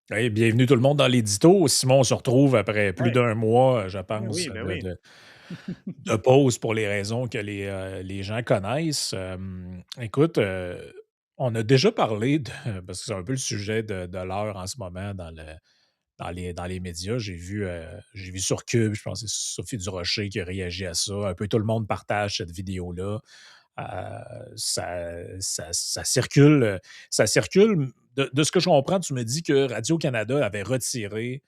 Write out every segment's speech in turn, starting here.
Hey, bienvenue tout le monde dans l'édito. Simon, on se retrouve après plus Ouais. d'un mois, je Ben pense, oui, ben oui. de pause pour les raisons que les gens connaissent. Écoute, on a déjà parlé de parce que c'est un peu le sujet de l'heure en ce moment dans les médias. J'ai vu sur Cube, je pense que c'est Sophie Durocher qui a réagi à ça. Un peu tout le monde partage cette vidéo-là. Ça circule, ça circule. De ce que je comprends, tu me dis que Radio-Canada avait retiré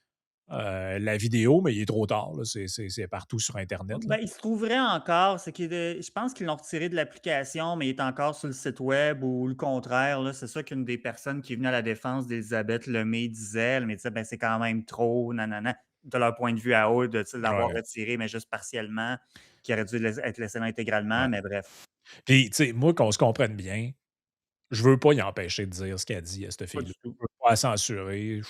la vidéo, mais il est trop tard, là. C'est partout sur internet, là. Ben, il se trouverait encore, c'est qu'il est je pense qu'ils l'ont retiré de l'application, mais il est encore sur le site web ou le contraire, là. C'est ça qu'une des personnes qui est venue à la défense d'Élisabeth Lemay disait. Elle me disait: «Ben, c'est quand même trop, nanana», de leur point de vue à eux, de, tu sais, l'avoir Ouais, retiré, mais juste partiellement, qui aurait dû être laissé là intégralement, ouais. mais bref. Puis, tu sais, moi, qu'on se comprenne bien, je veux pas y empêcher de dire ce qu'elle dit à cette Pas fille-là. du tout. Je veux pas la censurer.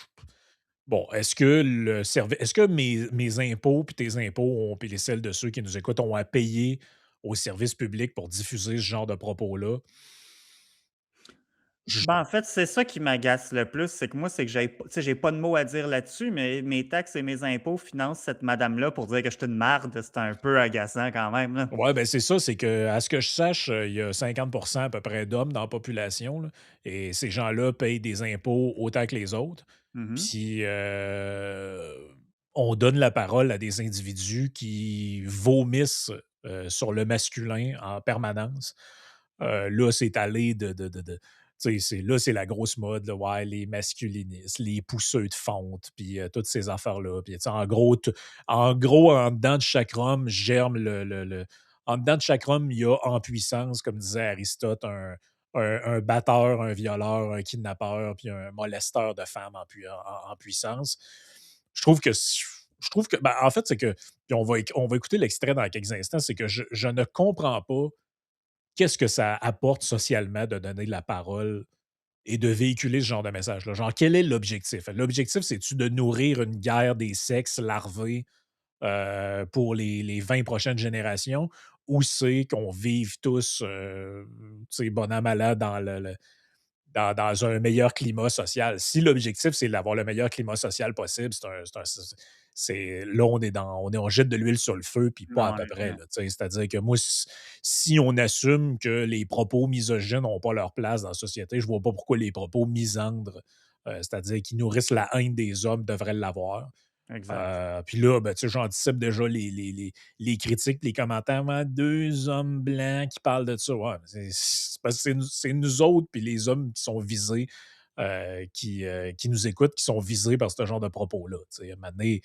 Bon, est-ce que mes impôts puis tes impôts ont puis les celles de ceux qui nous écoutent ont à payer au service public pour diffuser ce genre de propos-là? Je Ben, en fait, c'est ça qui m'agace le plus, c'est que moi, c'est que j'ai pas de mots à dire là-dessus, mais mes taxes et mes impôts financent cette madame-là pour dire que je suis une marde, c'est un peu agaçant quand même, là. Ouais, ben, c'est ça, c'est que à ce que je sache, il y a 50 à peu près d'hommes dans la population, là, et ces gens-là payent des impôts autant que les autres. Mmh. Puis, on donne la parole à des individus qui vomissent, sur le masculin en permanence. Là, c'est allé tu sais, c'est la grosse mode, là, ouais, les masculinistes, les pousseux de fonte, puis toutes ces affaires-là. Puis, tu sais, en gros, en dedans de chaque homme germe en dedans de chaque homme, il y a en puissance, comme disait Aristote, un batteur, un violeur, un kidnappeur, puis un molesteur de femmes en puissance. Je trouve que ben, en fait, c'est que puis on va écouter l'extrait dans quelques instants, c'est que je ne comprends pas qu'est-ce que ça apporte socialement de donner la parole et de véhiculer ce genre de message-là. Genre, quel est l'objectif? L'objectif, c'est-tu de nourrir une guerre des sexes larvés pour les 20 prochaines générations, ou c'est qu'on vive tous, tu sais, bon an, mal an, dans un meilleur climat social? Si l'objectif, c'est d'avoir le meilleur climat social possible, là, on jette de l'huile sur le feu, puis pas à peu Ouais, près, ouais. là, tu sais. C'est-à-dire que moi, si on assume que les propos misogynes n'ont pas leur place dans la société, je vois pas pourquoi les propos misandres, c'est-à-dire qui nourrissent la haine des hommes, devraient l'avoir. Exact. Puis là, ben, tu sais, j'anticipe déjà les critiques, les commentaires. Ouais, 2 hommes blancs qui parlent de ça. Ouais, mais c'est parce que c'est nous autres, puis les hommes qui sont visés, qui nous écoutent, qui sont visés par ce genre de propos-là. Tu sais, à un moment donné,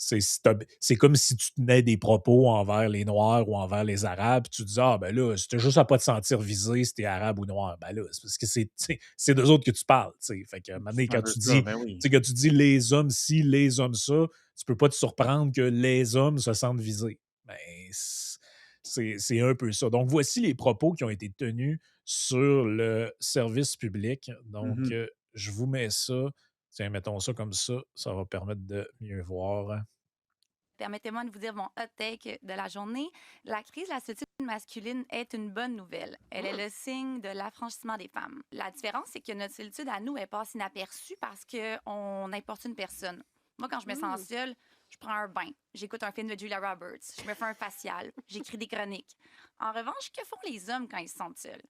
c'est comme si tu tenais des propos envers les Noirs ou envers les Arabes, puis tu disais: «Ah, ben là, c'était juste à pas te sentir visé si t'es arabe ou noir». Ben là, c'est parce que c'est d'eux autres que tu parles, tu sais. Fait que, à un moment donné, C'est un quand peu tu ça, dis, ben oui. quand tu dis les hommes ci, les hommes ça, tu peux pas te surprendre que les hommes se sentent visés. Ben, c'est un peu ça. Donc, voici les propos qui ont été tenus sur le service public. Donc, Mmh. je vous mets ça. Tiens, mettons ça comme ça va permettre de mieux voir. Permettez-moi de vous dire mon hot take de la journée. La crise de la solitude masculine est une bonne nouvelle. Elle est le signe de l'affranchissement des femmes. La différence, c'est que notre solitude à nous, elle passe inaperçue parce qu'on importune personne. Moi, quand je me sens Mmh. seule, je prends un bain, j'écoute un film de Julia Roberts, je me fais un facial, j'écris des chroniques. En revanche, que font les hommes quand ils se sentent seuls?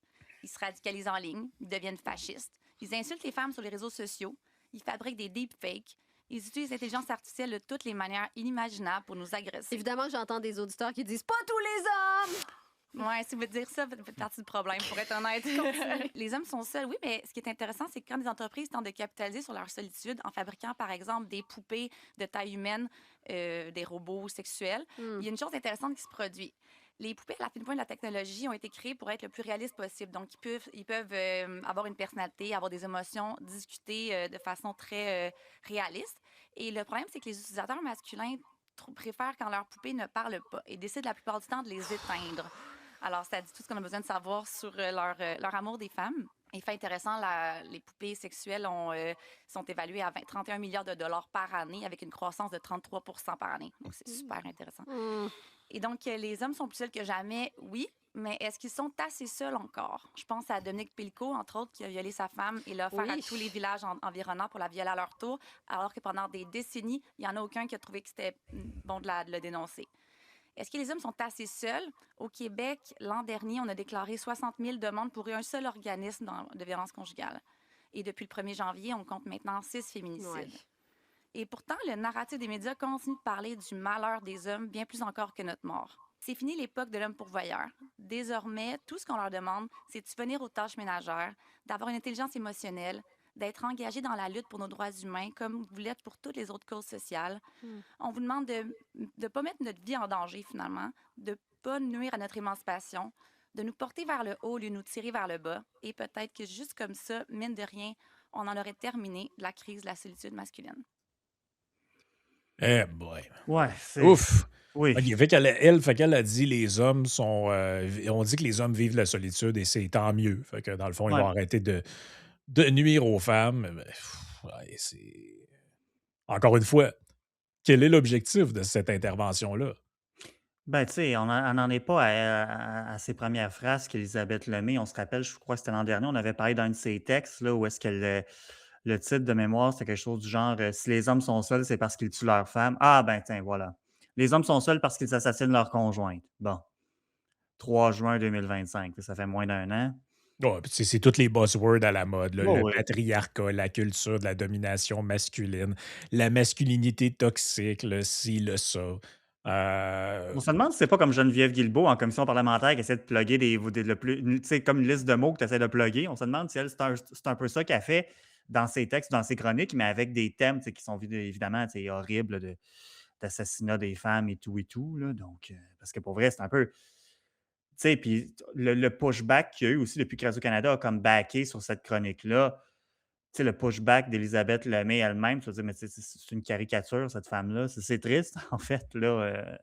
Ils se radicalisent en ligne, ils deviennent fascistes, ils insultent les femmes sur les réseaux sociaux, ils fabriquent des deepfakes, ils utilisent l'intelligence artificielle de toutes les manières inimaginables pour nous agresser. Évidemment, j'entends des auditeurs qui disent: «Pas tous les hommes!» Ouais, si vous dire ça, vous faites partie du problème, pour être honnête. Continuez. Les hommes sont seuls, oui, mais ce qui est intéressant, c'est que quand des entreprises tentent de capitaliser sur leur solitude en fabriquant, par exemple, des poupées de taille humaine, des robots sexuels, Mmh. il y a une chose intéressante qui se produit. Les poupées, à la fin de point de la technologie, ont été créées pour être le plus réaliste possible. Donc, ils peuvent avoir une personnalité, avoir des émotions, discuter de façon très réaliste. Et le problème, c'est que les utilisateurs masculins préfèrent quand leur poupée ne parle pas et décident la plupart du temps de les éteindre. Alors, ça dit tout ce qu'on a besoin de savoir sur leur amour des femmes. Et fait intéressant, les poupées sexuelles sont évaluées à 31 milliards de dollars par année avec une croissance de 33 par année. Donc, c'est super intéressant. Mmh. Et donc, les hommes sont plus seuls que jamais, oui, Mais est-ce qu'ils sont assez seuls encore? Je pense à Dominique Pilco, entre autres, qui a violé sa femme et l'a offert à Oui. tous les villages environnants pour la violer à leur tour, alors que pendant des décennies, il n'y en a aucun qui a trouvé que c'était bon de le dénoncer. Est-ce que les hommes sont assez seuls? Au Québec, l'an dernier, on a déclaré 60 000 demandes pour un seul organisme de violence conjugale. Et depuis le 1er janvier, on compte maintenant 6 Ouais. féminicides. Et pourtant, le narratif des médias continue de parler du malheur des hommes bien plus encore que notre mort. C'est fini l'époque de l'homme pourvoyeur. Désormais, tout ce qu'on leur demande, c'est de subvenir aux tâches ménagères, d'avoir une intelligence émotionnelle, d'être engagé dans la lutte pour nos droits humains comme vous l'êtes pour toutes les autres causes sociales. Hmm. On vous demande de ne pas mettre notre vie en danger finalement, de ne pas nuire à notre émancipation, de nous porter vers le haut au lieu de nous tirer vers le bas. Et peut-être que juste comme ça, mine de rien, on en aurait terminé la crise de la solitude masculine. Eh boy. Ouais, c'est. Ouf! Oui. OK, fait qu'elle a dit les hommes sont, on dit que les hommes vivent la solitude et c'est tant mieux. Fait que dans le fond, ils Ouais. vont arrêter de nuire aux femmes. Mais, ouais, c'est encore une fois, quel est l'objectif de cette intervention-là? Ben, tu sais, on n'en est pas à ses premières phrases qu'Élisabeth Lemay, on se rappelle, je crois que c'était l'an dernier, on avait parlé d'un de ses textes, là, où est-ce que le titre de mémoire, c'était quelque chose du genre Si les hommes sont seuls, c'est parce qu'ils tuent leurs femmes. Ah, ben, tiens, voilà. Les hommes sont seuls parce qu'ils assassinent leur conjointe. Bon, 3 juin 2025, ça fait moins d'un an. Ouais, puis c'est toutes les buzzwords à la mode, là, Oh, le oui. patriarcat, la culture de la domination masculine, la masculinité toxique, le ci, le ça. On se demande si c'est pas comme Geneviève Guilbeault en commission parlementaire qui essaie de plugger tu sais, comme une liste de mots que tu essaies de plugger. On se demande si elle, c'est un peu ça qu'elle fait dans ses textes, dans ses chroniques, mais avec des thèmes tu sais, qui sont évidemment tu sais, horribles d'assassinat des femmes et tout. Là. Donc, parce que pour vrai, c'est un peu. Tu sais, puis le pushback qu'il y a eu aussi depuis que Radio-Canada a comme backé sur cette chronique-là, tu sais, le pushback d'Élisabeth Lemay elle-même, tu vas dire, mais tu sais, c'est une caricature, cette femme-là. C'est triste, en fait. Là,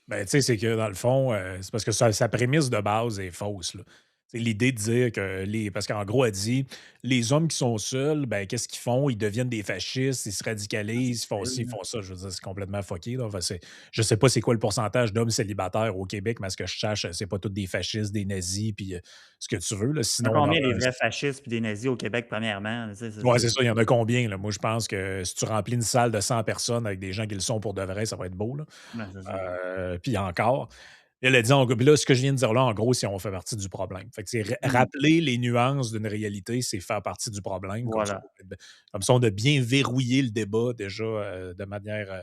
Ben, tu sais, c'est que dans le fond, c'est parce que sa prémisse de base est fausse, là. C'est l'idée de dire que parce qu'en gros, elle dit les hommes qui sont seuls, ben, qu'est-ce qu'ils font? Ils deviennent des fascistes, ils se radicalisent, ils font ci, ils font ça. Je veux dire, c'est complètement fucké, là. Enfin, je sais pas c'est quoi le pourcentage d'hommes célibataires au Québec, mais à ce que je sache, c'est pas tous des fascistes, des nazis, puis ce que tu veux, là. Il y en a Sinon, combien des vrais fascistes puis des nazis au Québec, premièrement? Tu sais, ouais, c'est ça, il y en a combien, là? Moi, je pense que si tu remplis une salle de 100 personnes avec des gens qui le sont pour de vrai, ça va être beau, là. ben, c'est ça. Puis encore. Elle a dit, puis là, ce que je viens de dire là, en gros, c'est on fait partie du problème. Fait que, c'est Mmh. rappeler les nuances d'une réalité, c'est faire partie du problème. Voilà. Comme ça, on a bien verrouillé le débat déjà de manière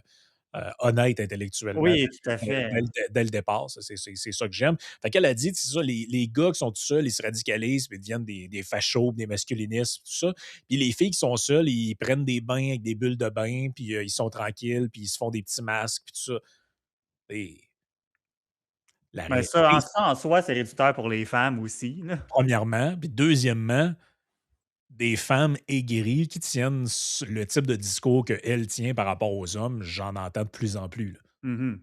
honnête intellectuellement Oui, tout à fait. dès le départ. C'est ça que j'aime. Fait qu'elle a dit, c'est ça, les gars qui sont tout seuls, ils se radicalisent, puis ils deviennent des fachos, des masculinistes, tout ça. Puis les filles qui sont seules, ils prennent des bains avec des bulles de bain, puis ils sont tranquilles, puis ils se font des petits masques, puis tout ça. Et la Ben, réalité, ça en soi, c'est réducteur pour les femmes aussi, là. premièrement, puis deuxièmement, des femmes aigries qui tiennent le type de discours qu'elle tient par rapport aux hommes, j'en entends de plus en plus, là. Mmh.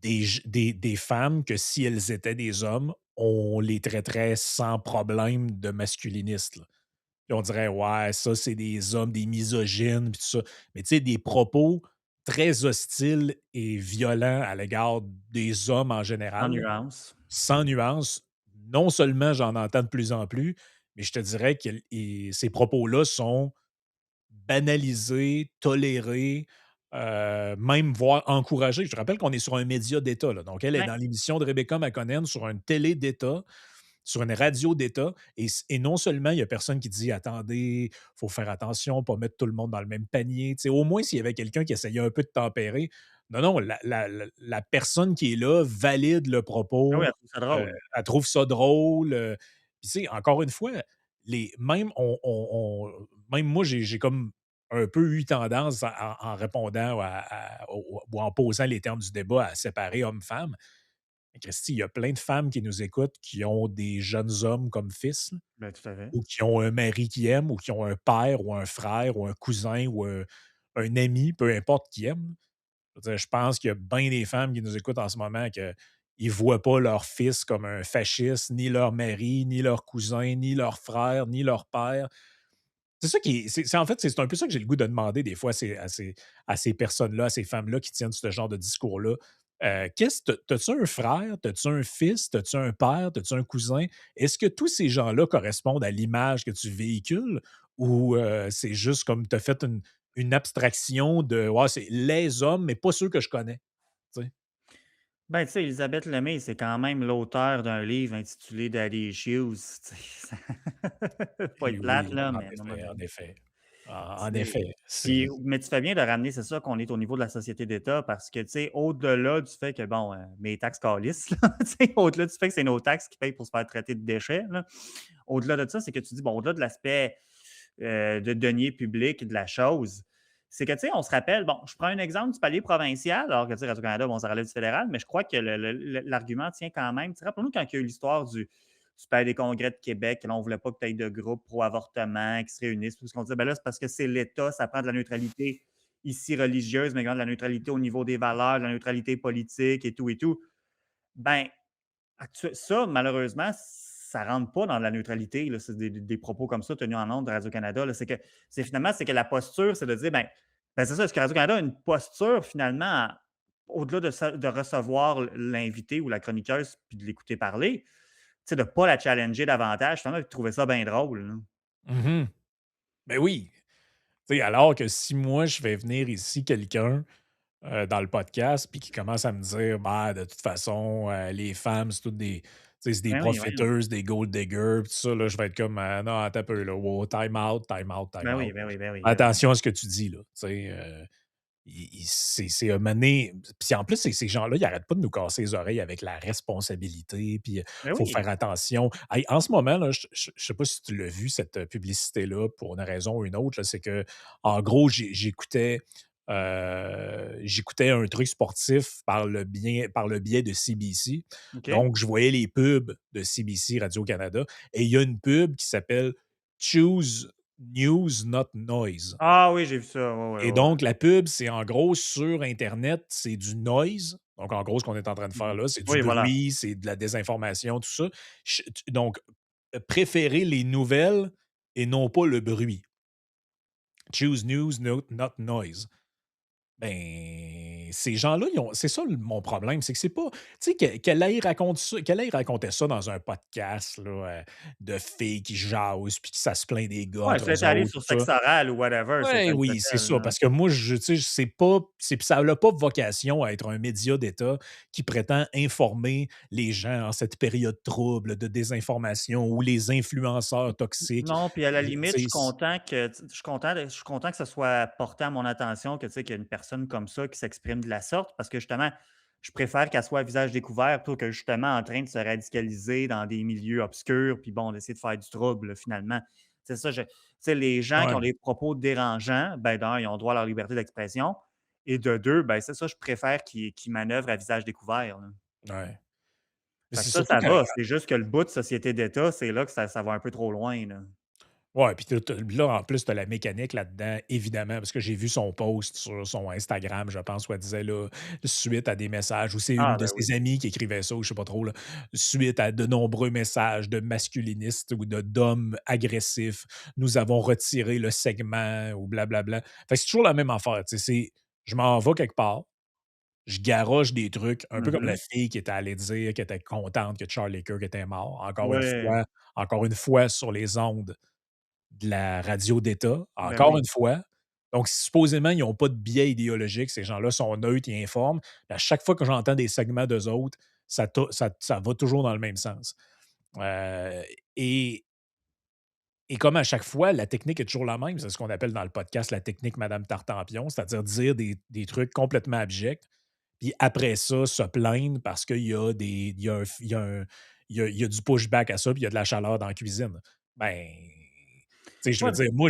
Des femmes que si elles étaient des hommes, on les traiterait sans problème de masculinistes, là. Puis on dirait: «Ouais, ça, c'est des hommes, des misogynes», puis tout ça. Mais tu sais, des propos très hostiles et violents à l'égard des hommes en En général, là, nuance. sans nuance. Non seulement j'en entends de plus en plus, mais je te dirais que ces propos-là sont banalisés, tolérés, même voire encouragés. Je te rappelle qu'on est sur un média d'État, là. Donc elle est Ouais. dans l'émission de Rebecca McConnell sur une télé d'État, sur une radio d'État et non seulement il y a personne qui dit: «Attendez, faut faire attention, pas mettre tout le monde dans le même panier». Tu sais, au moins s'il y avait quelqu'un qui essayait un peu de tempérer. Non, non, la personne qui est là valide le Ah oui, propos, elle trouve ça drôle. elle trouve ça drôle, puis tu sais, encore une fois, même même moi, j'ai comme un peu eu tendance en répondant ou en posant les termes du débat à séparer hommes-femmes. Mais Christy, il y a plein de femmes qui nous écoutent qui ont des jeunes hommes comme fils, là, Ben, tout à fait. ou qui ont un mari qui aime, ou qui ont un père, ou un frère, ou un cousin, ou un ami, peu importe qui aime. Je veux dire, je pense qu'il y a bien des femmes qui nous écoutent en ce moment que ils voient pas leur fils comme un fasciste, ni leur mari, ni leur cousin, ni leur frère, ni leur père. C'est ça qui est, en fait, c'est un peu ça que j'ai le goût de demander des fois à ces personnes-là, à ces femmes-là qui tiennent ce genre de discours-là. T'as-tu un frère? T'as-tu un fils? T'as-tu un père? T'as-tu un cousin? Est-ce que tous ces gens-là correspondent à l'image que tu véhicules ou c'est juste comme tu as fait une abstraction de ouais, c'est les hommes, mais pas ceux que je connais, tu sais? Ben, tu sais, Elisabeth Lemay, c'est quand même l'auteur d'un livre intitulé Daddy Issues, tu sais, ça pas Et être plate, oui, là, en mais à un moment effet, en donné, effet. En c'est effet, puis c'est mais tu fais bien de ramener, c'est ça qu'on est au niveau de la société d'État parce que, tu sais, au-delà du fait que, bon, mes taxes calissent, là, tu sais, au-delà du fait que c'est nos taxes qui payent pour se faire traiter de déchets, là, au-delà de ça, c'est que tu dis, bon, au-delà de l'aspect de deniers publics de la chose, c'est que, tu sais, on se rappelle, bon, je prends un exemple du palier provincial, alors que, tu sais, Radio-Canada, bon, ça relève du fédéral, mais je crois que l'argument tient quand même. Tu sais, rappelons-nous quand il y a eu l'histoire du Palais des congrès de Québec, là, on ne voulait pas que tu aies de groupe pro-avortement qui se réunissent, tout ce qu'on disait, ben là, c'est parce que c'est l'État, ça prend de la neutralité ici religieuse, mais également de la neutralité au niveau des valeurs, de la neutralité politique et tout et tout. Ben, ça, malheureusement, ça ne rentre pas dans la neutralité. Là. C'est des propos comme ça tenus en ondes de Radio-Canada. Là. C'est que la posture, c'est de dire, c'est ça, est-ce que Radio-Canada a une posture finalement, au-delà de recevoir l'invité ou la chroniqueuse puis de l'écouter parler, de ne pas la challenger davantage, finalement, de trouver ça bien drôle. Là. mmh Ben oui. Tu sais, alors que si moi, je fais venir ici quelqu'un dans le podcast, puis qui commence à me dire, bah, de toute façon, les femmes, c'est toutes des, tu sais, c'est des Ben oui, voyons. profiteuses, des gold diggers, puis tout ça, là, je vais être comme, non, attends un peu, là, wow, time out, time out, time Ben oui, out. ben oui, ben oui, ben oui. Attention à ce que tu dis, là, tu sais, c'est un mané. Puis en plus, ces gens-là, ils n'arrêtent pas de nous casser les oreilles avec la responsabilité, puis il Ben faut oui. faire attention. Hey, en ce moment, là, je ne sais pas si tu l'as vu, cette publicité-là, pour une raison ou une autre, là, c'est que, en gros, j'écoutais un truc sportif par le biais de CBC. OK. Donc, je voyais les pubs de CBC Radio-Canada et il y a une pub qui s'appelle Choose News, Not Noise. Ah oui, j'ai vu ça. Ouais, ouais, Et ouais, ouais. donc, la pub, c'est en gros sur Internet, c'est du noise. Donc, en gros, ce qu'on est en train de faire Mhm. là, c'est du Oui, voilà. bruit, c'est de la désinformation, tout ça. Donc, préférez les nouvelles et non pas le bruit. Choose news, not noise. Ben, ces gens-là, c'est ça mon problème, c'est que c'est pas. Tu sais, qu'elle aille raconter ça dans un podcast là, de filles qui jasent, puis que ça se plaint des gars Ouais, entre c'est eux allé autres, sur tout sexe ça. oral ou whatever, c'est Ouais, tel que oui, c'est tel, ça. là. Parce que moi, tu sais, c'est pas, ça n'a pas vocation à être un média d'État qui prétend informer les gens en cette période trouble de désinformation ou les influenceurs toxiques. Non, puis à la Tu limite, sais, je suis content que ça soit porté à mon attention que, tu sais, qu'il y a une personne comme ça qui s'exprime de la sorte parce que justement, je préfère qu'elle soit à visage découvert plutôt que justement en train de se radicaliser dans des milieux obscurs, puis bon, d'essayer de faire du trouble, là, finalement. C'est ça, tu sais, les gens qui ont ouais, des propos dérangeants, ben d'un, ils ont droit à leur liberté d'expression, et de deux, ben c'est ça, je préfère qu'ils manœuvrent à visage découvert, là. ouais. Mais Fait que c'est ça, surtout ça quand. va. C'est juste que le bout de société d'État, c'est là que ça va un peu trop loin, là. Ouais, puis là, en plus, tu as la mécanique là-dedans, évidemment, parce que j'ai vu son post sur son Instagram, je pense, où elle disait, là, suite à des messages, ou c'est une Ah, de ben oui. ses amies qui écrivait ça, ou je sais pas trop, là, suite à de nombreux messages de masculinistes ou d'hommes agressifs, nous avons retiré le segment, ou blablabla. Fait que c'est toujours la même affaire, tu sais, je m'en vais quelque part, je garoche des trucs, un peu comme la Mhm. fille qui était allée dire qu'elle était contente que Charlie Kirk était mort, Ouais, encore une fois sur les ondes de la radio d'État, ben encore oui. une fois. Donc, supposément, ils n'ont pas de biais idéologique. Ces gens-là sont neutres, ils informent. Puis à chaque fois que j'entends des segments d'eux autres, ça va toujours dans le même sens. Euh, et, et comme à chaque fois, la technique est toujours la même. C'est ce qu'on appelle dans le podcast la technique Madame Tartampion, c'est-à-dire dire des trucs complètement abjects. Puis après ça, se plaindre parce qu'il y a des. Il y a, il y a du pushback à ça, puis il y a de la chaleur dans la cuisine. Ben, tu sais, je veux Ouais, dire, moi,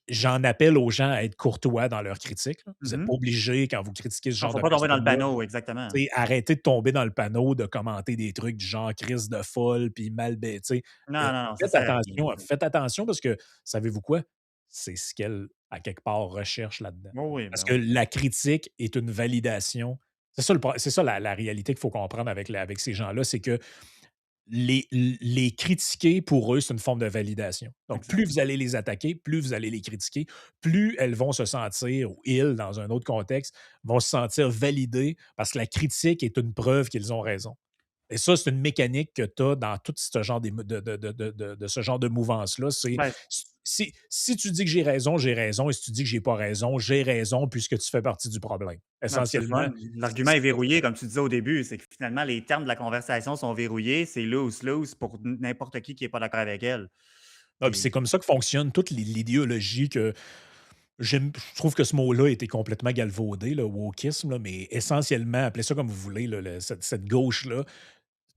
j'en appelle aux gens à être courtois dans leurs critiques, là. Vous n'êtes mhm. pas obligés, quand vous critiquez ce Non, genre faut de pas tomber dans le personnes-là, panneau, exactement. tu sais, arrêtez de tomber dans le panneau de commenter des trucs du genre crise de folle, puis mal, tu sais. Non, non, non, ça sert à rien. Faites attention parce que, savez-vous quoi? C'est ce qu'elle, à quelque part, recherche là-dedans. Oui, oui, Parce ben que oui. la critique est une validation. C'est ça, c'est ça la réalité qu'il faut comprendre avec ces gens-là, c'est que les critiquer, pour eux, c'est une forme de validation. Donc, plus Exact. vous allez les attaquer, plus vous allez les critiquer, plus elles vont se sentir, ou ils, dans un autre contexte, vont se sentir validées parce que la critique est une preuve qu'ils ont raison. Et ça, c'est une mécanique que tu as dans tout ce genre de ce genre de mouvance-là. C'est Ben, si tu dis que j'ai raison, j'ai raison. Et si tu dis que j'ai pas raison, j'ai raison puisque tu fais partie du problème. ben, c'est le Essentiellement, fun. L'argument c'est est ça. verrouillé, comme tu disais au début. C'est que finalement, les termes de la conversation sont verrouillés. C'est lose-lose pour n'importe qui n'est pas d'accord avec elle. Ah, puis Puis, c'est comme ça que fonctionne toute l'idéologie que je trouve que ce mot-là a été complètement galvaudé, le wokisme, là, mais essentiellement, appelez ça comme vous voulez, là, cette gauche-là,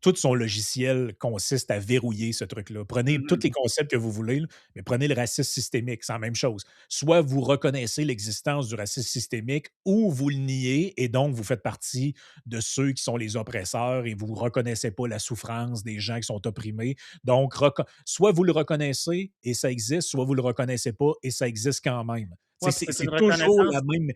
tout son logiciel consiste à verrouiller ce truc-là. Prenez tous mhm. les concepts que vous voulez, là, mais prenez le racisme systémique, c'est la même chose. Soit vous reconnaissez l'existence du racisme systémique ou vous le niez et donc vous faites partie de ceux qui sont les oppresseurs et vous ne reconnaissez pas la souffrance des gens qui sont opprimés. Donc, soit vous le reconnaissez et ça existe, soit vous ne le reconnaissez pas et ça existe quand même. Ouais, puis c'est une C'est toujours la reconnaissance. même.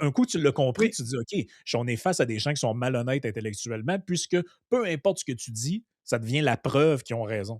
Un coup, tu l'as compris, Oui, tu dis, OK, on est face à des gens qui sont malhonnêtes intellectuellement, puisque peu importe ce que tu dis, ça devient la preuve qu'ils ont raison.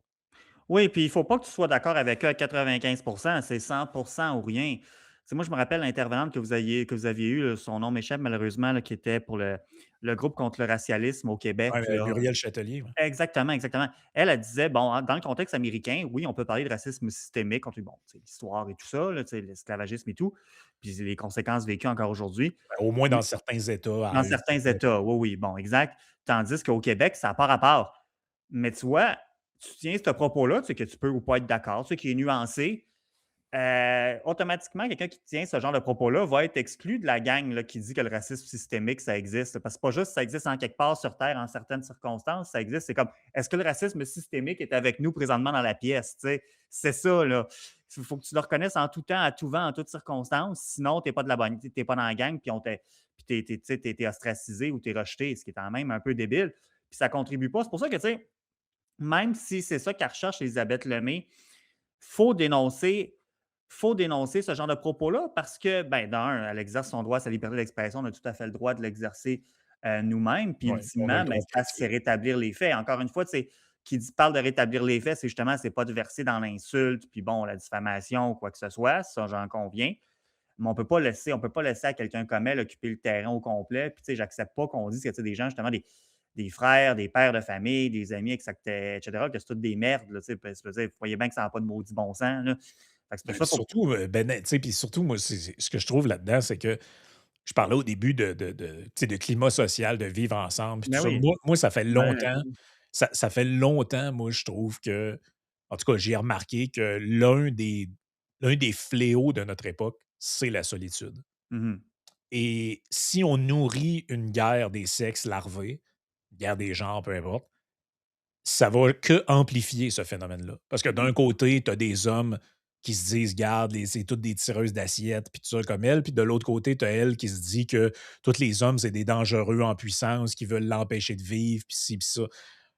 oui, puis il ne faut pas que tu sois d'accord avec eux à 95. C'est 100 ou rien. Tu sais, moi, je me rappelle l'intervenante que vous aviez eue, là, son nom m'échappe malheureusement, là, qui était pour le groupe contre le racialisme au Ouais, Québec, là. Muriel Châtelier, ouais. Exactement, exactement. Elle, elle disait, bon, dans le contexte américain, oui, on peut parler de racisme systémique contre bon, tu sais, l'histoire et tout ça, là, tu sais, l'esclavagisme et tout, puis les conséquences vécues encore aujourd'hui. Au moins dans Mais certains États dans à eux. certains États, oui, oui, bon, exact. Tandis qu'au Québec, ça n'a pas rapport. Mais tu vois, tu tiens ce propos-là, tu sais, que tu peux ou pas être d'accord, tu sais, qui est nuancé. Automatiquement, quelqu'un qui tient ce genre de propos-là va être exclu de la gang là, qui dit que le racisme systémique, ça existe. Parce que c'est pas juste ça existe en quelque part sur Terre en certaines circonstances, ça existe. C'est comme est-ce que le racisme systémique est avec nous présentement dans la pièce? Tu sais? C'est ça, là. Il faut que tu le reconnaisses en tout temps, à tout vent, en toutes circonstances. Sinon, tu n'es pas de la bonne, t'es pas dans la gang, puis tu es ostracisé ou tu es rejeté, ce qui est quand même un peu débile. Puis ça contribue pas. C'est pour ça que, tu sais, même si c'est ça qu'elle recherche Elisabeth Lemay, faut dénoncer faut dénoncer ce genre de propos-là parce que, ben, d'un, elle exerce son droit à sa liberté d'expression, on a tout à fait le droit de l'exercer nous-mêmes. Puis, Ouais, on a le ultimement, ben, droit de c'est critiquer. rétablir les faits. Encore une fois, parle de rétablir les faits, c'est justement, c'est pas de verser dans l'insulte, puis bon, la diffamation ou quoi que ce soit, ça, j'en conviens. Mais on peut pas laisser à quelqu'un comme elle occuper le terrain au complet. Puis, tu sais, j'accepte pas qu'on dise que, tu sais, des gens, justement, des frères, des pères de famille, des amis, etc., que c'est toutes des merdes, là, tu sais. Parce que, vous voyez bien que ça n'a pas de maudit bon sens, là. Fait que c'est pour Ben, ça, faut. surtout, ben, tu sais, puis surtout, moi, ce que je trouve là-dedans, c'est que je parlais au début tu sais, de climat social, de vivre ensemble, puis tout Ben ça. oui, Moi, ben, ça fait longtemps, moi, je trouve que, en tout cas, j'ai remarqué que l'un des fléaux de notre époque, c'est la solitude. mhm, Et si on nourrit une guerre des sexes larvés, guerre des genres, peu importe, ça va que amplifier ce phénomène-là. Parce que mhm, d'un côté, tu as des hommes qui se disent, garde, c'est toutes des tireuses d'assiettes, puis tout ça comme elle. Puis de l'autre côté, tu as elle qui se dit que tous les hommes, c'est des dangereux en puissance qui veulent l'empêcher de vivre, puis ci, puis ça.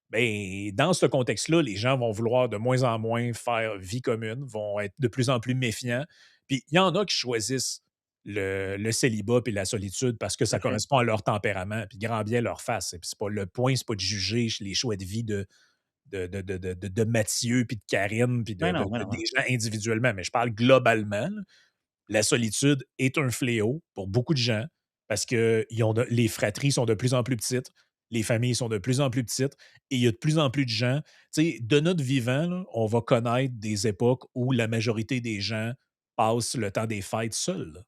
Ben, dans ce contexte-là, les gens vont vouloir de moins en moins faire vie commune, vont être de plus en plus méfiants. Puis il y en a qui choisissent le célibat et la solitude parce que tout ça à fait. correspond à leur tempérament, puis grand bien leur face. Et puis c'est pas le point, c'est pas de juger les choix de vie de Mathieu, puis de Karine, puis Ben non, ben non, ben des non. gens individuellement, mais je parle globalement. Là. La solitude est un fléau pour beaucoup de gens parce que les fratries sont de plus en plus petites, les familles sont de plus en plus petites et il y a de plus en plus de gens. Tu sais, de notre vivant, là, on va connaître des époques où la majorité des gens passent le temps des fêtes seuls. Là.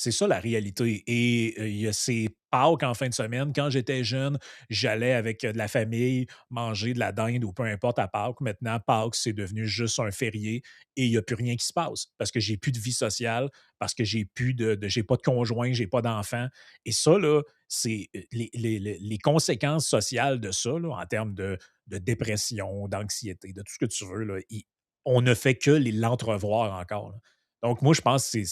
C'est ça la réalité et il y a ces Pâques en fin de semaine. Quand j'étais jeune, j'allais avec, de la famille manger de la dinde ou peu importe à Pâques. Maintenant, Pâques, c'est devenu juste un férié et il y a plus rien qui se passe parce que j'ai plus de vie sociale, parce que j'ai plus j'ai pas de conjoint, j'ai pas d'enfant et ça là, c'est, les conséquences sociales de ça là, en termes de dépression, d'anxiété, de tout ce que tu veux là, on ne fait que l'entrevoir encore, là. Donc moi, je pense que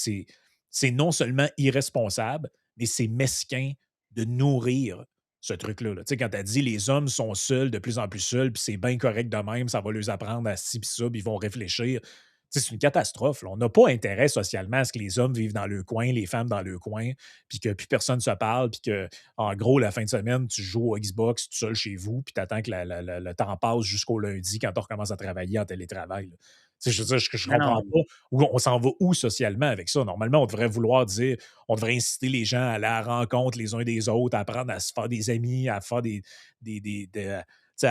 c'est non seulement irresponsable, mais c'est mesquin de nourrir ce truc-là. Là. Tu sais, quand tu as dit les hommes sont seuls, de plus en plus seuls, puis c'est bien correct de même, ça va leur apprendre à ci pis ça, puis ils vont réfléchir. Tu sais, c'est une catastrophe, là. On n'a pas intérêt socialement à ce que les hommes vivent dans le coin, les femmes dans le coin, puis que plus personne se parle, puis que, en gros, la fin de semaine, tu joues au Xbox tout seul chez vous, puis tu attends que le temps passe jusqu'au lundi quand on recommence à travailler en télétravail, là. Tu sais, je veux dire, je Non, comprends non. pas où on s'en va où socialement avec ça. Normalement, on devrait vouloir dire on devrait inciter les gens à aller à la rencontre les uns des autres, à apprendre à se faire des amis, à faire des tu sais,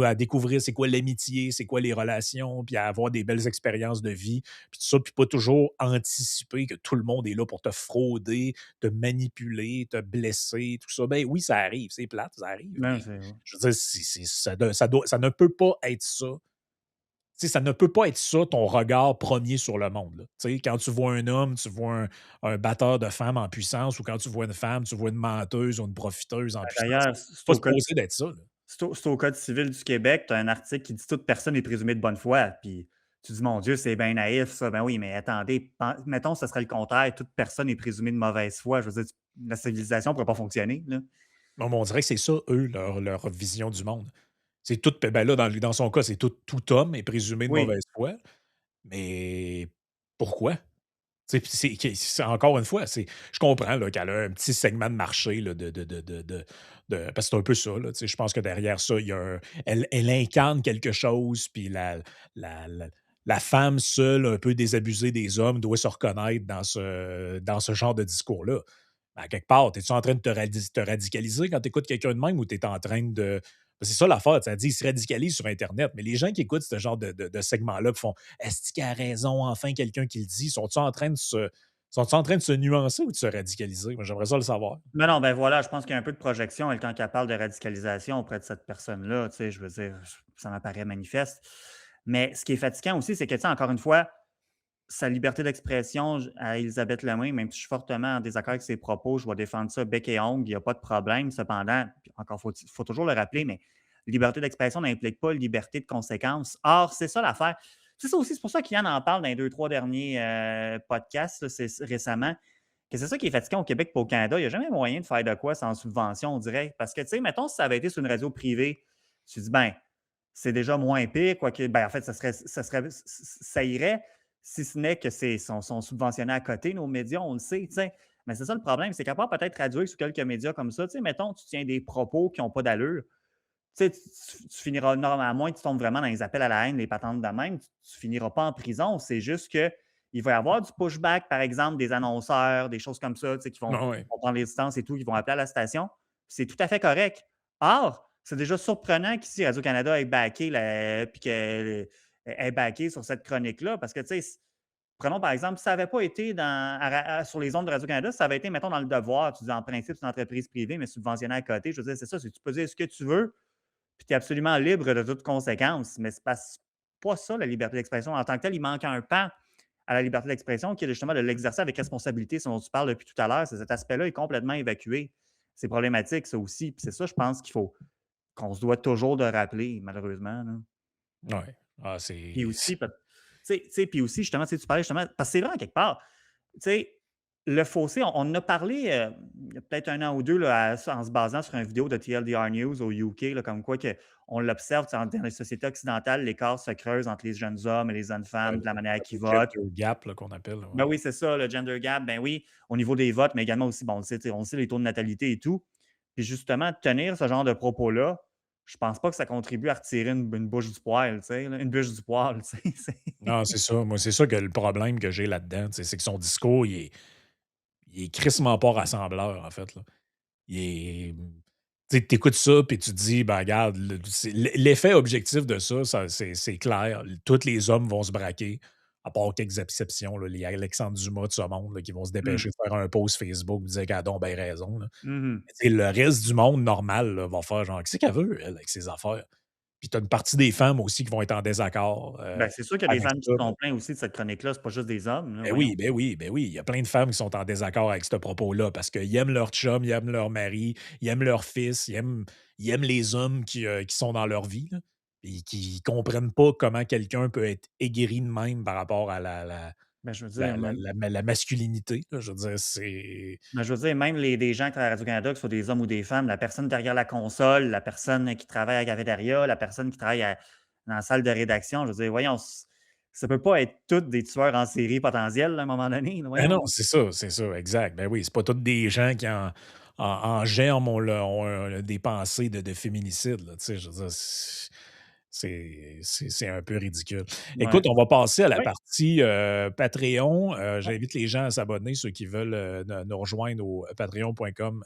à découvrir c'est quoi l'amitié, c'est quoi les relations, puis à avoir des belles expériences de vie, puis tout ça, puis pas toujours anticiper que tout le monde est là pour te frauder, te manipuler, te blesser, tout ça. Ben oui, ça arrive, c'est plate, ça arrive, Non, mais c'est je veux dire, ça ne peut pas être ça. Tu sais, ça ne peut pas être ça ton regard premier sur le monde, là. Tu sais, quand tu vois un homme, tu vois un batteur de femmes en puissance, ou quand tu vois une femme, tu vois une menteuse ou une profiteuse en puissance. d'ailleurs, C'est pas supposé d'être ça, là. c'est au Code civil du Québec, tu as un article qui dit: «Toute personne est présumée de bonne foi», puis tu dis: «Mon Dieu, c'est bien naïf ça». Ben oui, mais attendez, mettons, ce serait le contraire, toute personne est présumée de mauvaise foi. Je veux dire, la civilisation ne pourrait pas fonctionner, là. Non, mais on dirait que c'est ça, eux, leur vision du monde. C'est tout, ben là, dans son cas, c'est tout homme est présumé de Oui. mauvaise foi, mais pourquoi? Tu sais, puis encore une fois, je comprends là, qu'elle a un petit segment de marché là, parce que c'est un peu ça. Là, tu sais, je pense que derrière ça, il y a elle incarne quelque chose, puis la, la- la femme seule, un peu désabusée des hommes, doit se reconnaître dans ce genre de discours-là. À quelque part, es-tu en train de te radicaliser quand tu écoutes quelqu'un de même, ou tu es en train de. C'est ça l'affaire, ça dit, ils se radicalisent sur Internet, mais les gens qui écoutent ce genre de segment-là font est-ce qu'il a raison, enfin quelqu'un qui le dit? Sont-ils en train de se nuancer ou de se radicaliser? Moi, j'aimerais ça le savoir. Mais non, ben voilà, je pense qu'il y a un peu de projection, elle, quand elle parle de radicalisation auprès de cette personne-là, tu sais, je veux dire, ça m'apparaît manifeste. Mais ce qui est fatigant aussi, c'est que, tu sais, encore une fois, sa liberté d'expression à Elisabeth Lemay, même si je suis fortement en désaccord avec ses propos, je vais défendre ça bec et ongles, il n'y a pas de problème. Cependant, puis encore faut toujours le rappeler, mais liberté d'expression n'implique pas liberté de conséquence. Or, c'est ça l'affaire. C'est ça aussi, c'est pour ça qu'Yann en parle dans les deux, trois derniers podcasts là, récemment, que c'est ça qui est fatigant au Québec et au Canada. Il n'y a jamais moyen de faire de quoi sans subvention, on dirait. Parce que, tu sais, mettons, si ça avait été sur une radio privée, tu te dis, ben, c'est déjà moins pire, quoique, ben, en fait, ça irait, si ce n'est que sont subventionnés à côté, nos médias, on le sait, tu sais. Mais c'est ça le problème, c'est qu'à part peut-être traduire sur quelques médias comme ça, tu sais, mettons, tu tiens des propos qui n'ont pas d'allure, tu sais, tu finiras, à moins que tu tombes vraiment dans les appels à la haine, les patentes de même, tu finiras pas en prison. C'est juste que il va y avoir du pushback, par exemple, des annonceurs, des choses comme ça, tu sais, Ah ouais. vont prendre les distances et tout, qui vont appeler à la station. C'est tout à fait correct. Or, c'est déjà surprenant qu'ici, Radio-Canada ait backé, puis qu'elle ait backé sur cette chronique-là, parce que, tu sais, prenons par exemple, si ça n'avait pas été sur les ondes de Radio-Canada, si ça avait été, mettons, dans le devoir, tu dis en principe, c'est une entreprise privée, mais subventionnée à côté, je veux dire, c'est ça, tu peux dire ce que tu veux, puis tu es absolument libre de toute conséquence. Mais c'est pas ça, la liberté d'expression. En tant que tel, il manque un pan à la liberté d'expression qui est justement de l'exercer avec responsabilité, ce dont tu parles depuis tout à l'heure. Cet aspect-là est complètement évacué. C'est problématique, ça aussi. Puis c'est ça, je pense qu'on se doit toujours de rappeler, malheureusement, là. Ouais. Ah, Puis aussi, puis aussi, justement, tu sais, tu parlais justement, parce que c'est vrai, en quelque part, tu sais, le fossé, on en a parlé il y a peut-être un an ou deux là, en se basant sur une vidéo de TLDR News au UK, là, comme quoi que on l'observe dans les sociétés occidentales, l'écart se creuse entre les jeunes hommes et les jeunes Ouais, femmes, de la manière qu'ils le votent. gender gap là, qu'on appelle. Ben Ouais. oui, c'est ça, le gender gap, ben oui, au niveau des votes, mais également aussi, bon, on sait les taux de natalité et tout. Puis justement, tenir ce genre de propos-là, je pense pas que ça contribue à retirer une bouche du poil, tu sais, là, une bûche du poil, tu sais. Non, c'est ça. Moi, c'est ça que le problème que j'ai là-dedans, tu sais, c'est que son discours, il est crissement pas rassembleur, en fait, là. Il est. Tu sais, t'écoutes ça, puis tu te dis, ben, regarde, l'effet objectif de ça, c'est clair. Tous les hommes vont se braquer, à part quelques exceptions, là, les Alexandre Dumas de ce monde, là, qui vont se dépêcher Mmh. de faire un post Facebook, dire qu'elle a donc bien raison, là. Mmh. Mais tu sais, le reste du monde normal, là, va faire genre, qu'est-ce qu'elle veut, elle, avec ses affaires? Puis t'as une partie des femmes aussi qui vont être en désaccord Ben, c'est sûr qu'il y a des avec femmes qui ça. se sont plaints aussi de cette chronique-là, c'est pas juste des hommes, là, Ben voyons. oui, ben oui, ben oui. Il y a plein de femmes qui sont en désaccord avec ce propos-là parce qu'ils aiment leur chum, ils aiment leur mari, ils aiment leur fils, ils aiment les hommes qui sont dans leur vie, là, et qui comprennent pas comment quelqu'un peut être aigri de même par rapport à la, la, Ben, je veux dire, la, la, la- la masculinité, là. Je veux dire, c'est. même des gens qui travaillent à Radio-Canada, que ce soit des hommes ou des femmes, la personne derrière la console, la personne qui travaille à la cafétéria, la personne qui travaille dans la salle de rédaction, je veux dire, voyons, Ça peut pas être tous des tueurs en série potentiels, là, à un moment donné, là, Ben non, voyons. c'est ça, exact. Ben oui, c'est pas tous des gens qui en germe ont des pensées de féminicide, là, tu sais, je veux dire, c'est un peu ridicule. Ouais. Écoute, on va passer à la Oui, partie, Patreon. ouais. J'invite les gens à s'abonner, ceux qui veulent, nous rejoindre au patreon.com,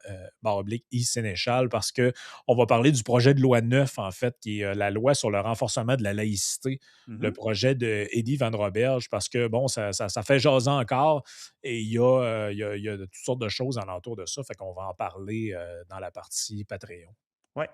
/isénéchal parce qu'on va parler du projet de loi 9, en fait, qui est, la loi sur le renforcement de la laïcité, le Mhm. projet de Eddie Van Roberge, parce que, bon, ça fait jaser encore et il y a toutes sortes de choses alentour de ça, fait qu'on va en parler, dans la partie Patreon. Ouais.